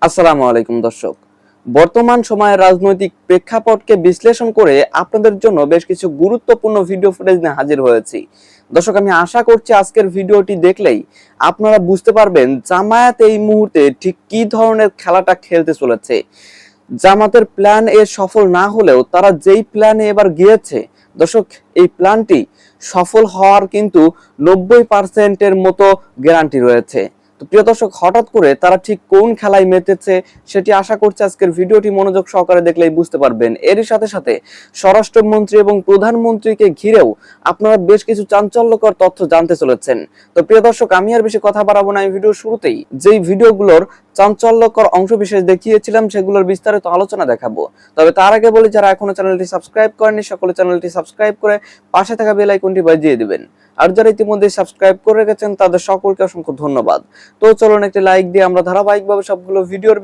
আসসালামু আলাইকুম দর্শক। বর্তমান সময়ের রাজনৈতিক প্রেক্ষাপটকে বিশ্লেষণ করে আপনাদের জন্য বেশ কিছু গুরুত্বপূর্ণ ভিডিও ফুটেজ নিয়ে হাজির হয়েছি। দর্শক, আমি আশা করছি আজকের ভিডিওটি দেখলেই আপনারা বুঝতে পারবেন জামায়াত এই মুহূর্তে ঠিক কি ধরনের খেলাটা খেলতে চলেছে। জামাতের প্ল্যান এ সফল না হলেও তারা যেই প্ল্যানে এবার গিয়েছে, দর্শক, এই প্ল্যানটি সফল হওয়ার কিন্তু 90% মতো গ্যারান্টি রয়েছে। তো প্রিয় দর্শক, হঠাৎ করে তারা ঠিক কোন খেলায় মেতেছে সেটি আশা করছি আজকের ভিডিওটি মনোযোগ সহকারে দেখলেই বুঝতে পারবেন। এরই সাথে সাথে স্বরাষ্ট্রমন্ত্রী এবং প্রধানমন্ত্রীকে ঘিরেও আপনারা বেশ কিছু চাঞ্চল্যকর তথ্য জানতে চলেছেন। তো প্রিয় দর্শক, আমি আর বেশি কথা বাড়াবো না। এই ভিডিও শুরুতেই যেই ভিডিওগুলোর চাঞ্চল্যকর অংশ বিশেষ দেখিয়েছিলাম সেগুলোর বিস্তারিত আলোচনা দেখাবো। তবে তার আগে বলি, যারা এখনো চ্যানেলটি সাবস্ক্রাইব করেননি সকলে চ্যানেলটি সাবস্ক্রাইব করে পাশে থাকা বেল আইকনটি বাজিয়ে দিবেন। আর যারা ইতিমধ্যে সাবস্ক্রাইব করে রেখেছেন তাদের সকলকে অসংখ্য ধন্যবাদ। তো চলুন একটি লাইক দিয়ে আমরা ধারাবাহিকভাবে সবগুলো ভিডিওর